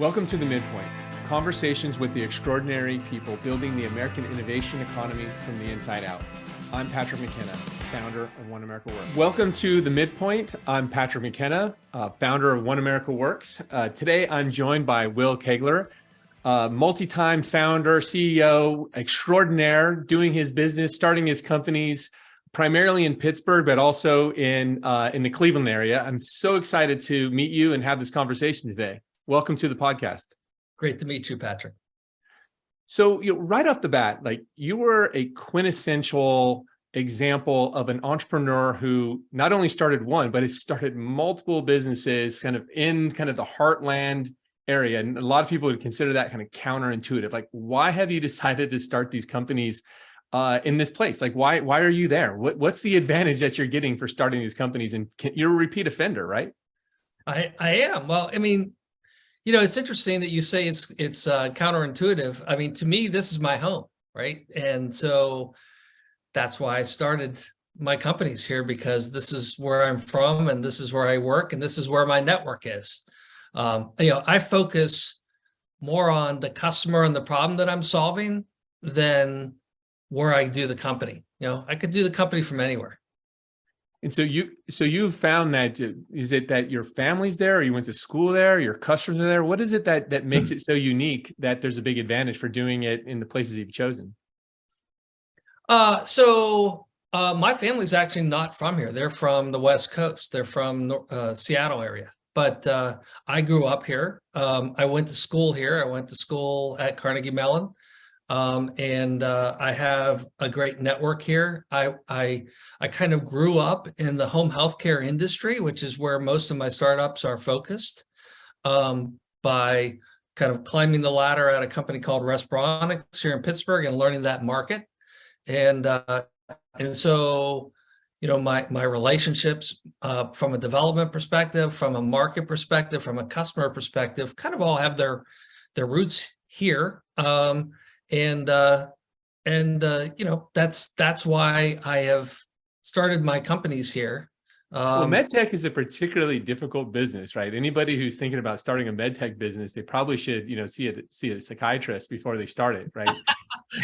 Welcome to The Midpoint, conversations with the extraordinary people building the American innovation economy from the inside out. I'm Patrick McKenna, founder of One America Works. Welcome to The Midpoint. I'm Patrick McKenna, founder of One America Works. Today, I'm joined by Will Kaigler, multi-time founder, CEO extraordinaire, doing his business, starting his companies primarily in Pittsburgh, but also in the Cleveland area. I'm so excited to meet you and have this conversation today. Welcome to the podcast. Great to meet you, Patrick. So, right off the bat, you were a quintessential example of an entrepreneur who not only started one, but has started multiple businesses in the heartland area. And a lot of people would consider that kind of counterintuitive. Why have you decided to start these companies in this place? Why are you there? What's the advantage that you're getting for starting these companies? And you're a repeat offender, right? I am. Well, it's interesting that you say it's counterintuitive. To me, this is my home, right? And so that's why I started my companies here, because this is where I'm from and this is where I work and this is where my network is. I focus more on the customer and the problem that I'm solving than where I do the company. I could do the company from anywhere. And so you found that, is it that your family's there, or you went to school there, your customers are there? What is it that makes it so unique that there's a big advantage for doing it in the places you've chosen? So my family's actually not from here. They're from the West Coast. They're from Seattle area. But I grew up here. I went to school here. I went to school at Carnegie Mellon. And I have a great network here. I kind of grew up in the home healthcare industry, which is where most of my startups are focused, by kind of climbing the ladder at a company called Respironics here in Pittsburgh and learning that market. And so, my relationships from a development perspective, from a market perspective, from a customer perspective, kind of all have their roots here. That's why I have started my companies here. Well, medtech is a particularly difficult business, right? Anybody who's thinking about starting a medtech business, they probably should, see a psychiatrist before they start it, right?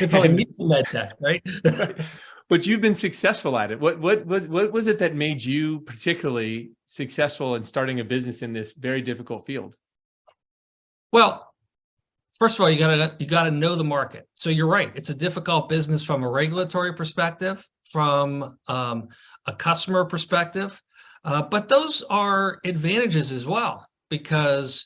They probably need some medtech, right? Right. But you've been successful at it. What was it that made you particularly successful in starting a business in this very difficult field? Well, first of all, you gotta know the market. So you're right; it's a difficult business from a regulatory perspective, from a customer perspective, but those are advantages as well. Because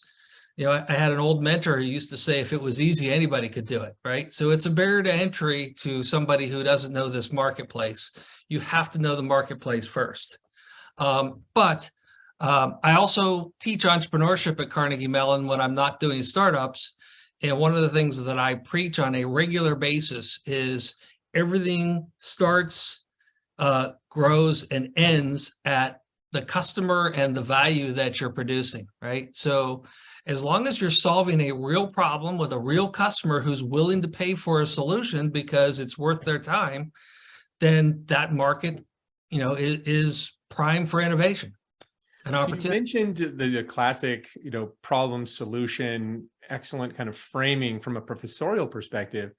I had an old mentor who used to say, "If it was easy, anybody could do it." Right? So it's a barrier to entry to somebody who doesn't know this marketplace. You have to know the marketplace first. But I also teach entrepreneurship at Carnegie Mellon when I'm not doing startups. And one of the things that I preach on a regular basis is everything starts, grows, and ends at the customer and the value that you're producing, right? So as long as you're solving a real problem with a real customer who's willing to pay for a solution because it's worth their time, then that market, is prime for innovation and opportunity. So you mentioned the classic, problem solution, excellent kind of framing from a professorial perspective,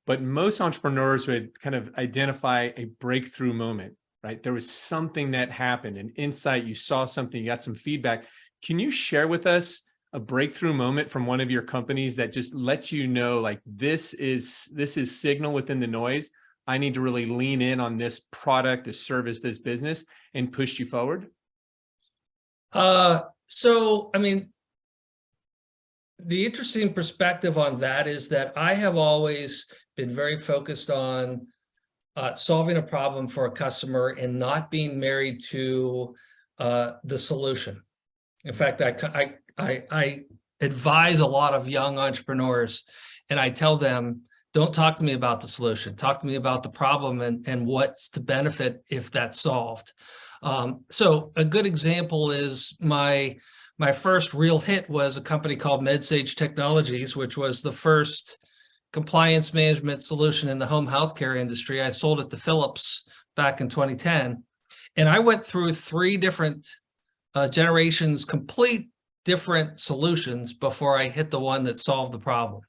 but most entrepreneurs would kind of identify a breakthrough moment, right? There was something that happened, an insight, you saw something, you got some feedback. Can you share with us a breakthrough moment from one of your companies that just lets you know, this is signal within the noise? I need to really lean in on this product, this service, this business, and push you forward? The interesting perspective on that is that I have always been very focused on solving a problem for a customer and not being married to the solution. In fact, I advise a lot of young entrepreneurs, and I tell them, don't talk to me about the solution. Talk to me about the problem and what's to benefit if that's solved. So a good example is my first real hit was a company called sovaSage Technologies, which was the first compliance management solution in the home healthcare industry. I sold it to Philips back in 2010. And I went through 3 different generations, complete different solutions before I hit the one that solved the problem.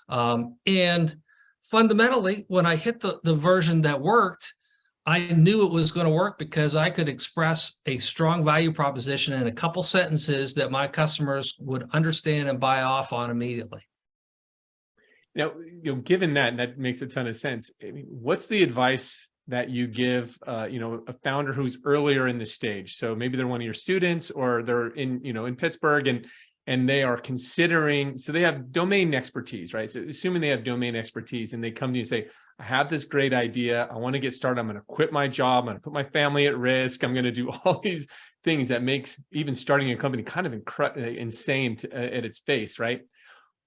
And fundamentally, when I hit the version that worked, I knew it was going to work because I could express a strong value proposition in a couple sentences that my customers would understand and buy off on immediately. Now, given that makes a ton of sense. I mean, what's the advice that you give, a founder who's earlier in the stage? So maybe they're one of your students, or they're in Pittsburgh, and they are considering, so they have domain expertise, right? So assuming they have domain expertise and they come to you and say, I have this great idea. I want to get started. I'm going to quit my job. I'm going to put my family at risk. I'm going to do all these things that makes even starting a company kind of insane at its face, right?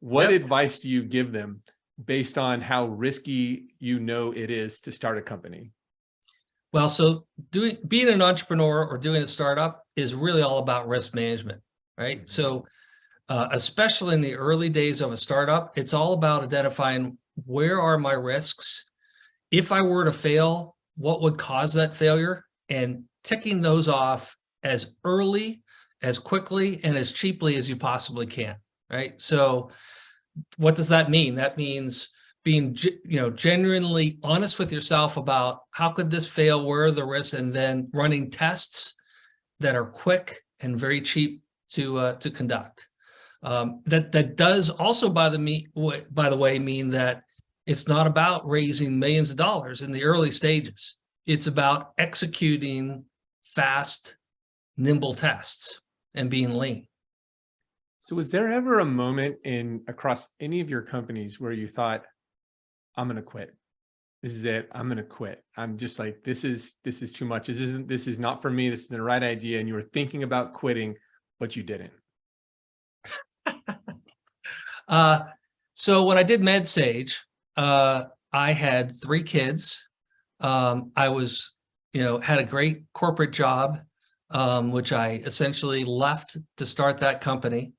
What advice do you give them based on how risky it is to start a company? Well, so being an entrepreneur or doing a startup is really all about risk management, right? Mm-hmm. So especially in the early days of a startup, it's all about identifying where are my risks? If I were to fail, what would cause that failure? And ticking those off as early, as quickly, and as cheaply as you possibly can, right? So what does that mean? That means being, genuinely honest with yourself about how could this fail, where are the risks, and then running tests that are quick and very cheap to conduct. That does also, by the way, mean that it's not about raising millions of dollars in the early stages. It's about executing fast, nimble tests and being lean. So was there ever a moment across any of your companies where you thought, I'm going to quit? This is it. I'm going to quit. I'm just like, this is too much. This is not for me. This isn't the right idea. And you were thinking about quitting, but you didn't. So when I did sovaSage, I had 3 kids. I was, had a great corporate job, which I essentially left to start that company.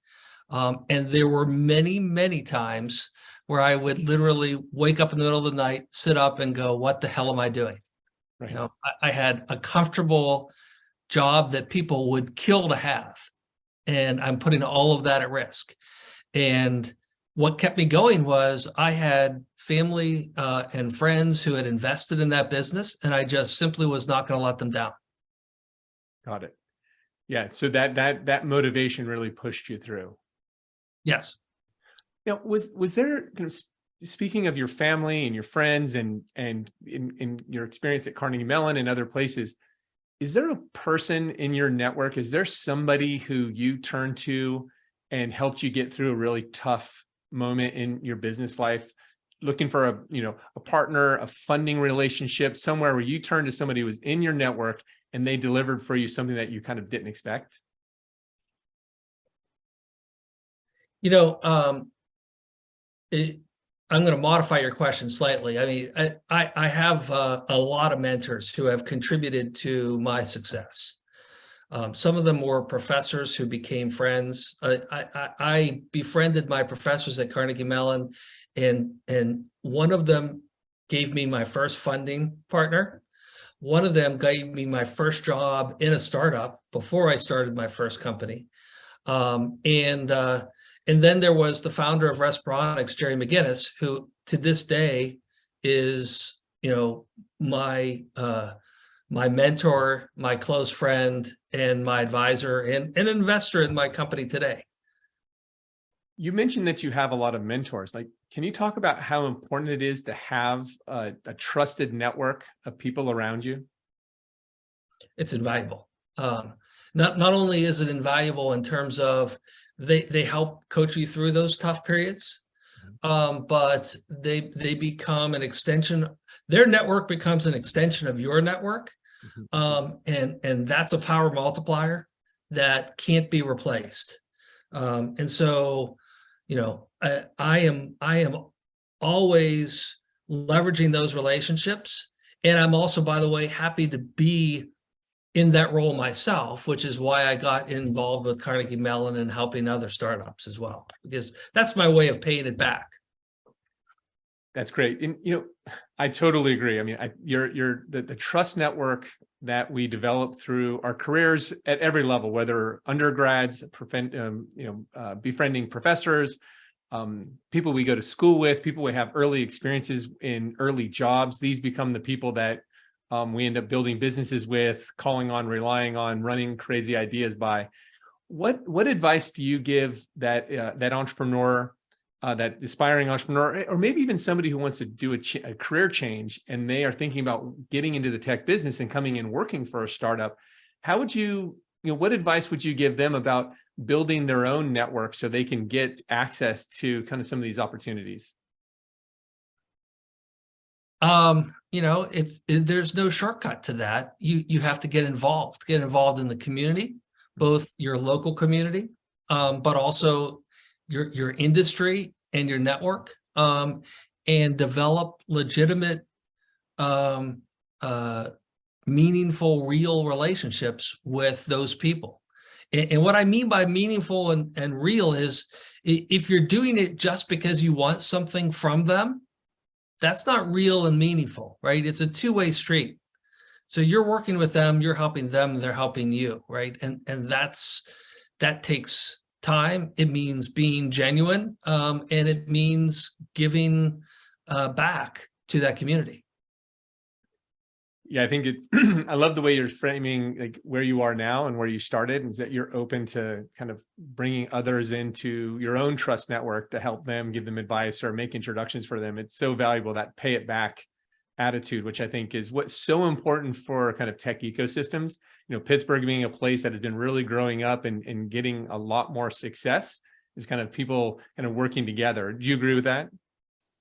And there were many, many times where I would literally wake up in the middle of the night, sit up and go, what the hell am I doing? Right. I had a comfortable job that people would kill to have, and I'm putting all of that at risk. And what kept me going was I had family and friends who had invested in that business, and I just simply was not going to let them down. Got it. Yeah. So that motivation really pushed you through. Yes. Now, was there, speaking of your family and your friends and in your experience at Carnegie Mellon and other places, is there a person in your network? Is there somebody who you turned to and helped you get through a really tough moment in your business life, looking for a partner, a funding relationship, somewhere where you turned to somebody who was in your network and they delivered for you something that you kind of didn't expect? I'm going to modify your question slightly. I mean, I have a lot of mentors who have contributed to my success. Some of them were professors who became friends. I befriended my professors at Carnegie Mellon, and one of them gave me my first funding partner. One of them gave me my first job in a startup before I started my first company. And then there was the founder of Respironics, Jerry McGinnis, who to this day is, my mentor, my close friend, and my advisor, and an investor in my company today. You mentioned that you have a lot of mentors. Can you talk about how important it is to have a trusted network of people around you? It's invaluable. Not only is it invaluable in terms of they help coach you through those tough periods, but they become an extension. Their network becomes an extension of your network, and that's a power multiplier that can't be replaced. And so, I am always leveraging those relationships, and I'm also, by the way, happy to be in that role myself, which is why I got involved with Carnegie Mellon and helping other startups as well, because that's my way of paying it back. That's great. And, I totally agree. I mean, the trust network that we develop through our careers at every level, whether undergrads, befriending professors, people we go to school with, people we have early experiences in early jobs. These become the people that we end up building businesses with, calling on, relying on, running crazy ideas by. What advice do you give that entrepreneur, that aspiring entrepreneur, or maybe even somebody who wants to do a career change and they are thinking about getting into the tech business and coming in working for a startup? How would what advice would you give them about building their own network so they can get access to kind of some of these opportunities? There's no shortcut to that. You have to get involved in the community, both your local community, but also your industry and your network, and develop legitimate, meaningful, real relationships with those people. And what I mean by meaningful and real is, if you're doing it just because you want something from them, that's not real and meaningful, right? It's a two-way street. So you're working with them, you're helping them, they're helping you, right? And that takes time. It means being genuine, and it means giving back to that community. Yeah, I think it's, I love the way you're framing like where you are now and where you started, is that you're open to kind of bringing others into your own trust network to help them, give them advice or make introductions for them. It's so valuable, that pay it back attitude, which I think is what's so important for kind of tech ecosystems. Pittsburgh being a place that has been really growing up and getting a lot more success, is kind of people kind of working together. Do you agree with that?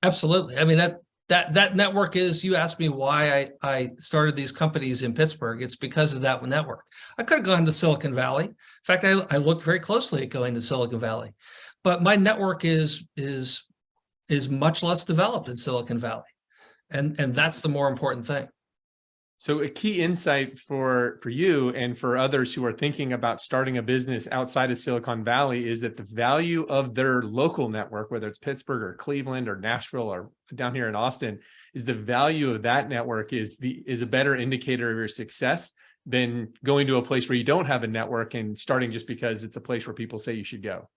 Absolutely. I mean, that network is, you asked me why I started these companies in Pittsburgh. It's because of that network. I could have gone to Silicon Valley. In fact, I looked very closely at going to Silicon Valley, but my network is much less developed in Silicon Valley. And that's the more important thing. So a key insight for you and for others who are thinking about starting a business outside of Silicon Valley is that the value of their local network, whether it's Pittsburgh or Cleveland or Nashville or down here in Austin, is the value of that network is a better indicator of your success than going to a place where you don't have a network and starting just because it's a place where people say you should go.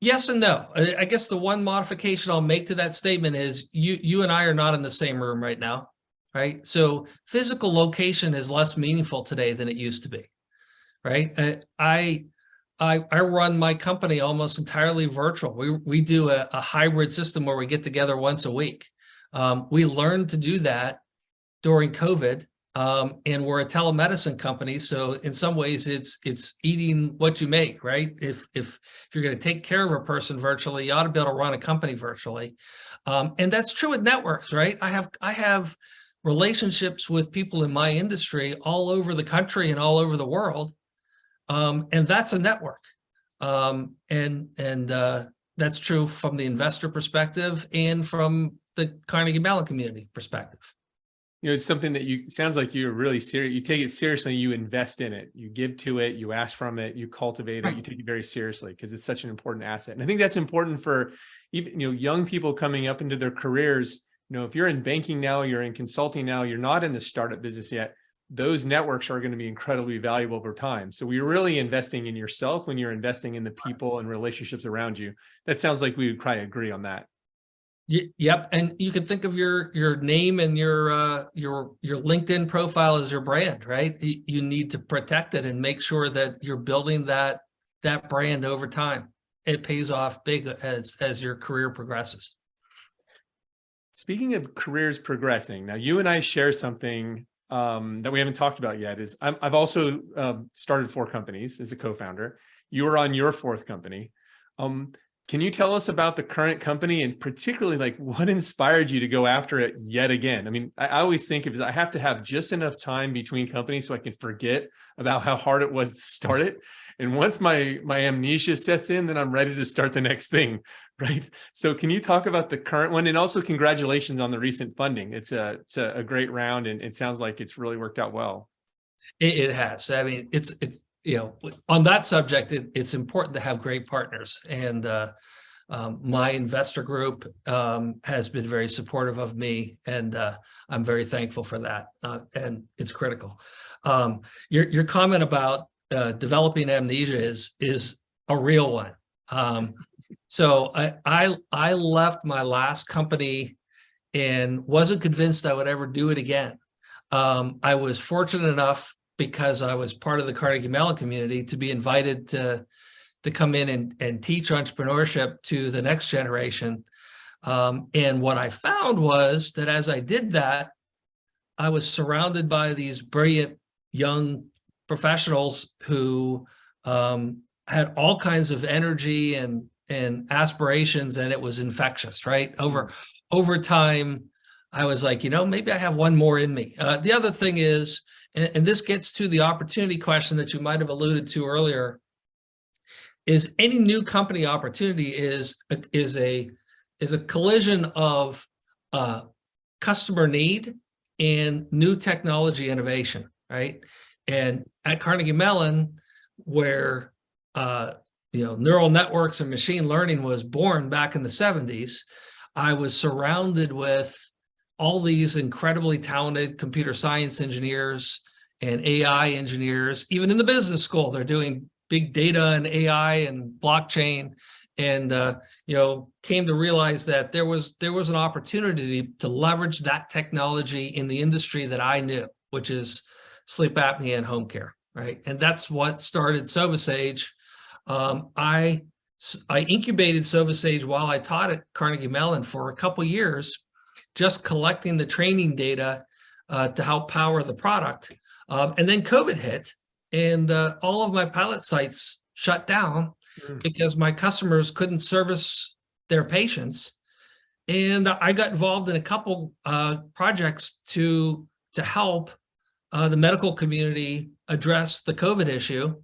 Yes and no. I guess the one modification I'll make to that statement is you and I are not in the same room right now, right? So physical location is less meaningful today than it used to be, right? I run my company almost entirely virtual. We do a hybrid system where we get together once a week. We learned to do that during COVID. And we're a telemedicine company, so in some ways it's eating what you make, right? If you're going to take care of a person virtually, you ought to be able to run a company virtually, and that's true with networks, right? I have relationships with people in my industry all over the country and all over the world, and that's a network, and that's true from the investor perspective and from the Carnegie Mellon community perspective. It's something that sounds like you're really serious. You take it seriously, you invest in it, you give to it, you ask from it, you cultivate it, you take it very seriously because it's such an important asset. And I think that's important for even, young people coming up into their careers. If you're in banking now, you're in consulting now, you're not in the startup business yet, those networks are going to be incredibly valuable over time. So we're really investing in yourself when you're investing in the people and relationships around you. That sounds like we would probably agree on that. Yep, and you can think of your name and your LinkedIn profile as your brand, right? You need to protect it and make sure that you're building that brand over time. It pays off big as your career progresses. Speaking of careers progressing, now you and I share something that we haven't talked about yet. Is I've also started 4 companies as a co-founder. You are on your 4th company. Can you tell us about the current company and particularly like what inspired you to go after it yet again? I mean, I always think I have to have just enough time between companies so I can forget about how hard it was to start it. And once my amnesia sets in, then I'm ready to start the next thing, right? So can you talk about the current one? And also congratulations on the recent funding. It's a great round and it sounds like it's really worked out well. It has. I mean, it's on that subject, it's important to have great partners. And My investor group has been very supportive of me, and I'm very thankful for that. And it's critical. Your comment about developing amnesia is a real one. So I left my last company and wasn't convinced I would ever do it again. I was fortunate enough, because I was part of the Carnegie Mellon community, to be invited to come in and teach entrepreneurship to the next generation. And what I found was that as I did that, I was surrounded by these brilliant young professionals who had all kinds of energy and aspirations, and it was infectious, right? Over time, I was like, maybe I have one more in me. The other thing is, and this gets to the opportunity question that you might have alluded to earlier, is any new company opportunity is a collision of customer need and new technology innovation, right? And at Carnegie Mellon, where neural networks and machine learning was born back in the 70s, I was surrounded with all these incredibly talented computer science engineers and AI engineers. Even in the business school, they're doing big data and AI and blockchain, and came to realize that there was an opportunity to leverage that technology in the industry that I knew, which is sleep apnea and home care, right? And that's what started sovaSage. I incubated sovaSage while I taught at Carnegie Mellon for a couple of years, just collecting the training data to help power the product. And then COVID hit, and all of my pilot sites shut down because my customers couldn't service their patients. And I got involved in a couple projects to help the medical community address the COVID issue.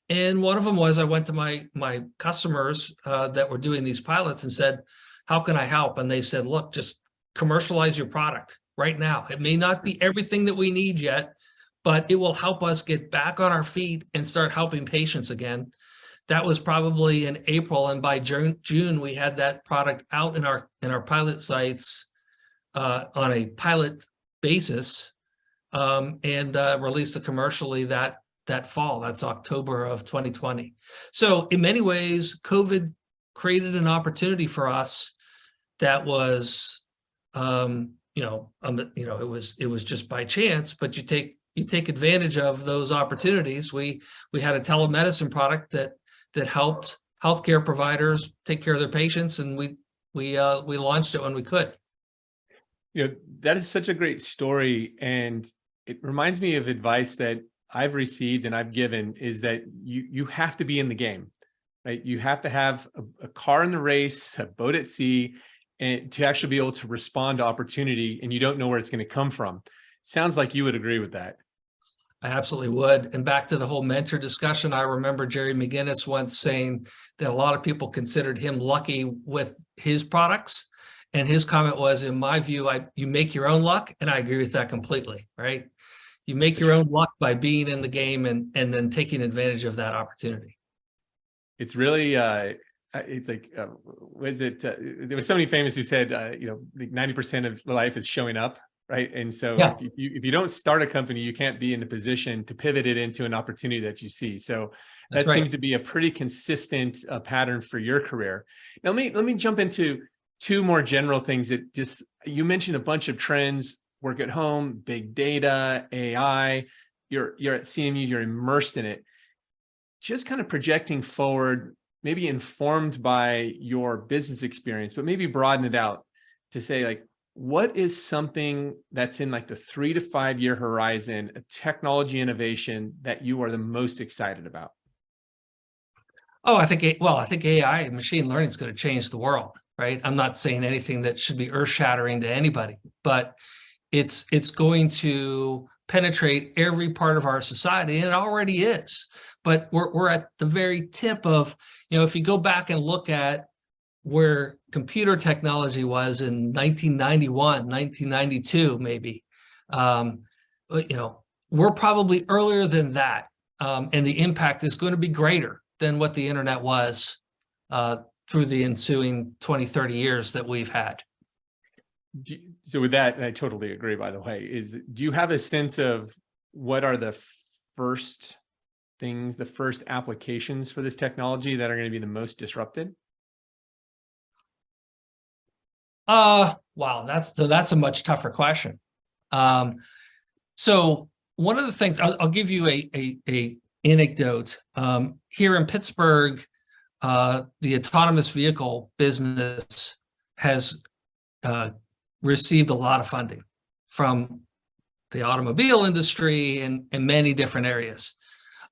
And one of them was, I went to my customers that were doing these pilots and said, how can I help? And they said, look, just commercialize your product right now. It may not be everything that we need yet, but it will help us get back on our feet and start helping patients again. That was probably in April, and by June we had that product out in our pilot sites on a pilot basis, and released it commercially that fall. That's October of 2020. So in many ways, COVID created an opportunity for us that was, it was just by chance, but you take advantage of those opportunities. We had a telemedicine product that helped healthcare providers take care of their patients, and we launched it when we could. That is such a great story, and it reminds me of advice that I've received and I've given, is that you have to be in the game, right? You have to have a car in the race, a boat at sea, and to actually be able to respond to opportunity, and you don't know where it's going to come from. Sounds like you would agree with that. I absolutely would. And back to the whole mentor discussion, I remember Jerry McGinnis once saying that a lot of people considered him lucky with his products. And his comment was, in my view, you make your own luck. And I agree with that completely, right? You make your own luck by being in the game and then taking advantage of that opportunity. It's really, it's like, was it, there was somebody famous who said, 90% of life is showing up. Right. And so yeah, if you don't start a company, you can't be in a position to pivot it into an opportunity that you see. So that seems to be a pretty consistent pattern for your career. Now, let me jump into two more general things that you mentioned a bunch of trends: work at home, big data, AI. You're at CMU, you're immersed in it. Just kind of projecting forward, maybe informed by your business experience, but maybe broaden it out to say, like, what is something that's in like the 3 to 5 year horizon, a technology innovation that you are the most excited about? Oh, I think AI and machine learning is going to change the world, right? I'm not saying anything that should be earth-shattering to anybody, but it's going to penetrate every part of our society, and it already is. But we're at the very tip of, if you go back and look at where computer technology was in 1991, 1992, maybe, we're probably earlier than that. And the impact is going to be greater than what the internet was through the ensuing 20, 30 years that we've had. So with that, and I totally agree, by the way, do you have a sense of what are the first things, the first applications for this technology that are going to be the most disrupted? Wow, that's a much tougher question. So one of the things I'll give you a anecdote. Here in Pittsburgh, the autonomous vehicle business has received a lot of funding from the automobile industry and many different areas.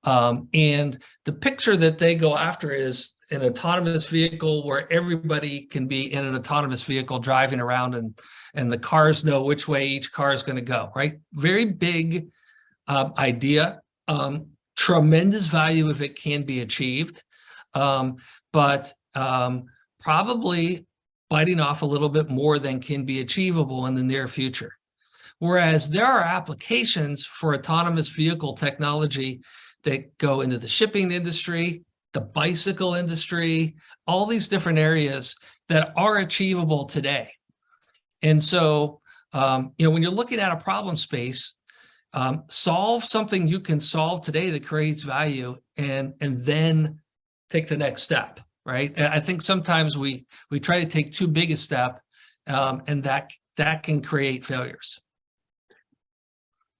And the picture that they go after is an autonomous vehicle where everybody can be in an autonomous vehicle driving around, and the cars know which way each car is going to go, right? Very big idea, tremendous value if it can be achieved, but probably biting off a little bit more than can be achievable in the near future. Whereas there are applications for autonomous vehicle technology that go into the shipping industry, the bicycle industry, all these different areas that are achievable today. And so, when you're looking at a problem space, solve something you can solve today that creates value, and then take the next step, right? I think sometimes we try to take too big a step, and that can create failures.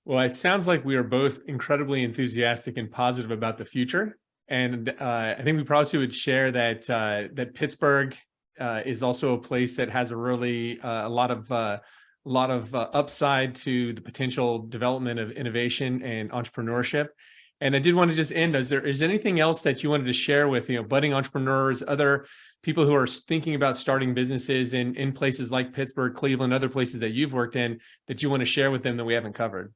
Well, it sounds like we are both incredibly enthusiastic and positive about the future. And I think we probably would share that that Pittsburgh is also a place that has a really a lot of upside to the potential development of innovation and entrepreneurship. And I did want to just end. Is there anything else that you wanted to share with budding entrepreneurs, other people who are thinking about starting businesses in places like Pittsburgh, Cleveland, other places that you've worked in, that you want to share with them that we haven't covered?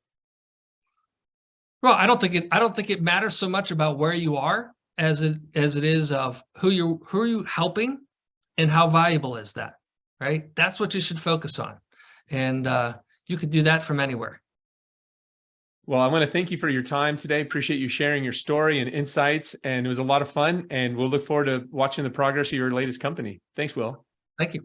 Well, I don't think it matters so much about where you are as it is of who are you helping and how valuable is that, right? That's what you should focus on. And you could do that from anywhere. Well, I want to thank you for your time today. Appreciate you sharing your story and insights. And it was a lot of fun. And we'll look forward to watching the progress of your latest company. Thanks, Will. Thank you.